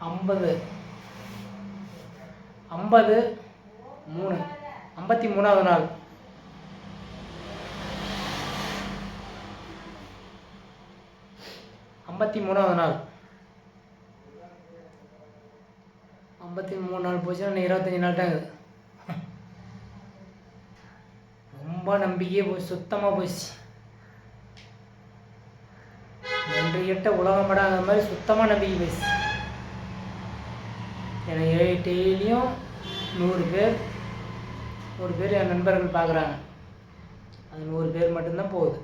50 50 3 53வது நாள். 53வது நாள். 53 நாள் போச்சுன்னா இன்னும் 25 நாள் தான் இருக்குது. ரொம்ப நம்பிக்கையே போச்சு, சுத்தமாக போச்சு. நன்றி கெட்ட உலகப்படாத மாதிரி சுத்தமாக நம்பிக்கை போச்சு. எனக்கு டெய்லியும் 100 பேர் என் நண்பர்கள் பார்க்குறாங்க. அது 100 பேர் மட்டும்தான் போகுது.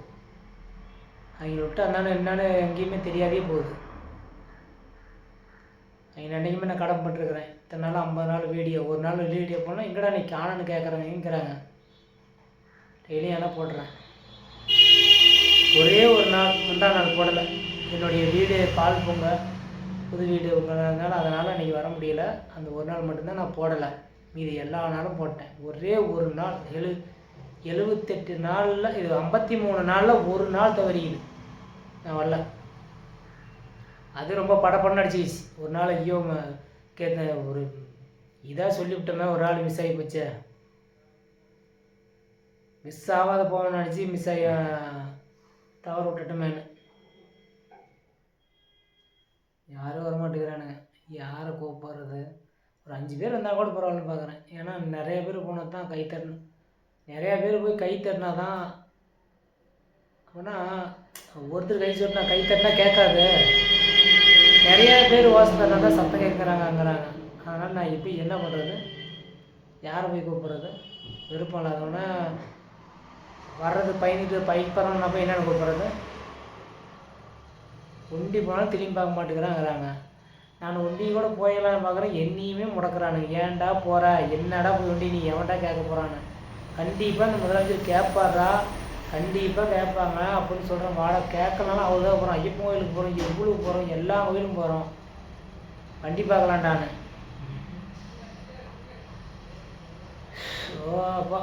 அவங்கள விட்டு அதனால என்னன்னு எங்கேயுமே தெரியாதே போகுது. அவங்க அன்றைக்குமே நான் கடமைப்பட்டுருக்குறேன். இத்தனை நாள் 50 நாள் வீடியோ, ஒரு நாள் வீடியோ போனால் எங்கடா நீ காணன்னு கேட்குறாங்க. டெய்லியும் என்ன போடுறேன். ஒரே ஒரு நாள் முந்தா நாள் போடலை. என்னுடைய வீடு பால் பொங்க புது வீடு உங்கிறதுனால அதனால் இன்றைக்கி வர முடியல. அந்த ஒரு நாள் மட்டும்தான் நான் போடலை. மீதி எல்லா நாளும் போட்டேன். ஒரே ஒரு நாள் 78 நாளில் இது 53 நாளில் ஒரு நாள் தவறிக்குது நான் வரல. அது ரொம்ப படப்படன்னு அடிச்சிக்கிச்சு. ஒரு நாள் ஐயோ கேட்டேன், ஒரு இதாக சொல்லிவிட்டோமே, ஒரு நாள் மிஸ் ஆகி போச்சே, மிஸ் ஆகாத போகணும்னு நினச்சி மிஸ் ஆகி தவற விட்டுட்டோமேன்னு. யாரும் வரமாட்டேங்கிறானுங்க. யாரை கூப்பிட்றது? ஒரு 5 பேர் இருந்தால் கூட பரவாயில்லன்னு பார்க்குறேன். ஏன்னா நிறைய பேர் போனால் தான் கை தட்டணும். நிறையா பேர் போய் கை தட்டினா தான். அப்படின்னா ஒருத்தர் கை தட்டினா கேட்காது. நிறையா பேர் வாசல் தட்டினா தான் சத்தம் கேட்குறாங்கங்கிறாங்க. அதனால் நான் இப்போ என்ன பண்ணுறது? யாரை போய் கூப்பிட்றது? விருப்பம் இல்லாதவொன்னே வர்றது பைக் பரவாயில்ல போய் என்னென்னு கூப்பிட்றது? ஒண்டி போனாலும் திரும்பி பார்க்க மாட்டேங்கிறாங்கிறாங்க. நான் ஒண்டி கூட போயிடலான்னு பார்க்குறேன். என்னையுமே முடக்கிறானுங்க. ஏன்டா போகிற, என்னடா போய் ஒண்டி, நீ எவன்டா கேட்க போகிறான்னு. கண்டிப்பாக இந்த முதலமைச்சர் கேட்பாரா, கண்டிப்பாக கேட்பாங்க அப்படின்னு சொல்கிறேன். வாடகை கேட்கனாலும் அவ்வளோதான் போகிறோம். ஐயப்பன் கோயிலுக்கு போகிறோம், எவ்வளோக்கு போகிறோம், எல்லா கோயிலும் போகிறோம். வண்டி பார்க்கலான்டான்னு. அப்பா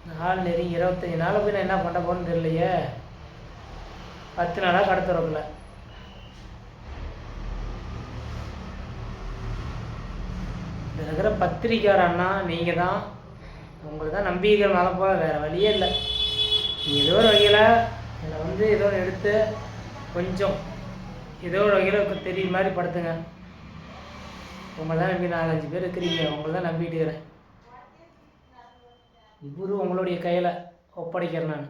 நாள் நெருங்கி 25 நாள் போய் நான் என்ன பண்ண போகிறேன்னு தெரியலையே. 10 நாளாக கடை திறக்கல. இதில் இருக்கிற பத்திரிக்கையார் அண்ணா நீங்கள் தான். உங்களுக்கு தான் நம்பிக்கை மேலே போக வேறு வழியே இல்லை. நீங்கள் ஏதோ ஒரு வகையில் என்னை ஏதோ எடுத்து கொஞ்சம் ஏதோ ஒரு வகையில் தெரியுற மாதிரி படுத்துங்க. உங்களை தான் நம்பி 4-5 பேர் இருக்கிறீங்க. உங்களை தான் நம்பிட்டு இருக்கிறேன். இவரு உங்களுடைய கையில் ஒப்படைக்கிறேன். நான்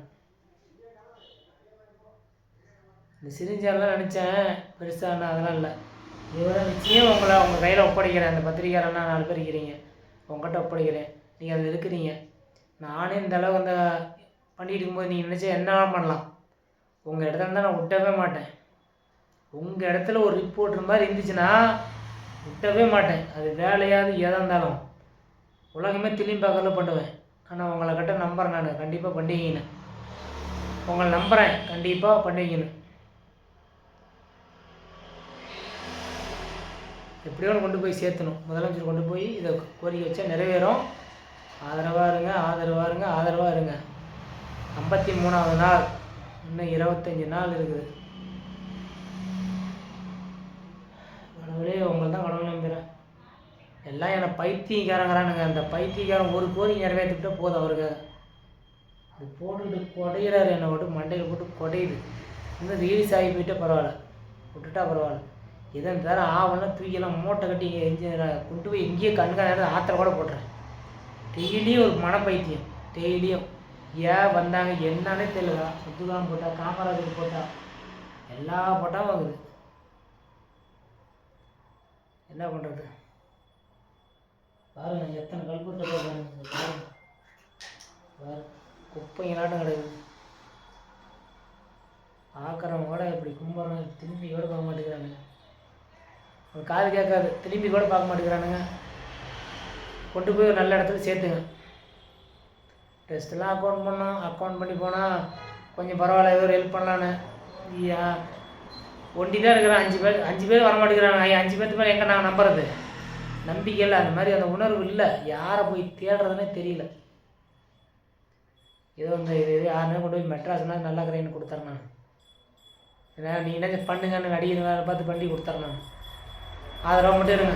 இந்த சிரிஞ்சாலாம் நினச்சேன் பெருசானா, அதெல்லாம் இல்லை. இவரை நிச்சயம் உங்கள் கையில் ஒப்படைக்கிறேன். அந்த பத்திரிக்கையாரன்னா 4 பேர் இருக்கிறீங்க, உங்கள்கிட்ட ஒப்படைக்கிறேன். நீங்கள் அதில் இருக்கிறீங்க. நானே இந்த அளவு அந்த பண்ணிட்டு இருக்கும்போது நீங்கள் நினச்சா என்ன பண்ணலாம். உங்கள் இடத்துல இருந்தால் நான் விட்டவே மாட்டேன். உங்கள் இடத்துல ஒரு ரிப்போர்ட்டர் மாதிரி இருந்துச்சுன்னா விட்டவே மாட்டேன். அது வேலையாவது எதாக இருந்தாலும் உலகமே திரும்பி பார்க்கல பண்ணுவேன். ஆனால் உங்களை கிட்ட நம்புகிறேன். நான் கண்டிப்பாக பண்ணிக்கின்னு உங்களை நம்புகிறேன். கண்டிப்பாக பண்ணிக்கின்னு எப்படியோ கொண்டு போய் சேர்த்தணும். முதலமைச்சர் கொண்டு போய் இதை கோரிக்கை வச்சா நிறைவேறும். ஆதரவாக இருங்க. 53வது நாள், இன்னும் 25 நாள் இருக்குது. கடவுளே, உங்களை தான் கடவுள் நம்புகிறேன். எல்லாம் என்னை பைத்தியக்காரங்கிறானுங்க. அந்த பைத்தியக்காரன் ஒரு கோரிக்கை நிறைவேற்றிவிட்டா போதும். அவருக்கு அது போட்டுக்கிட்டு குடையிறாரு. என்னை விட்டு மண்டையில் போட்டு குடையுது. இன்னும் ரீல்ஸ் ஆகி போயிட்டே பரவாயில்ல, விட்டுட்டா பரவாயில்ல. இதை தர ஆவணம் தூக்கியெல்லாம் மூட்டை கட்டி கொண்டு போய் எங்கேயோ கண்காணி ஆத்திர கூட போட்டுறேன். டெய்லியும் ஒரு மனப்பைத்தியம். டெய்லியும் ஏன் வந்தாங்க என்னன்னே தெரியல. முத்துகாம் போட்டா, காமராஜர் போட்டா, எல்லா போட்டாவும் ஆகுது. என்ன பண்ணுறது? பாருங்க எத்தனை கல்புட்டை பாருங்க. குப்பைங்களாட்டம் கிடையாது. பார்க்குறவங்க கூட இப்படி கும்பிட்றாங்க, திரும்பி கூட பார்க்க மாட்டேங்கிறாங்க. ஒரு காது கேட்காது, திரும்பி கூட பார்க்க மாட்டேங்கிறானுங்க. கொண்டு போய் ஒரு நல்ல இடத்துல சேர்த்துங்க. டெஸ்ட்டெல்லாம் அக்கௌண்ட் பண்ணி போனால் கொஞ்சம் பரவாயில்ல, ஏதோ ஒரு ஹெல்ப் பண்ணலான்னு. ஒண்டி தான் இருக்கிறேன். 5 பேர் வரமாட்டேங்கிறாங்க. 5 பேர்த்து மேலே எங்கே நான் நம்புறது? நம்பிக்கை இல்லை. அந்த மாதிரி அந்த உணர்வு இல்லை. யாரை போய் தேடுறதுனே தெரியல. ஏதோ இந்த இது யாருன்னா கொண்டு போய் மெட்ராஸ்னால் நல்லா கரைன்னு கொடுத்துறேன். நான் ஏன்னா நீ என்ன பண்ணுங்கன்னு நடிகர் பார்த்து பண்ணி கொடுத்துறேன். நான் ஆதரவாக மட்டும் இருங்க.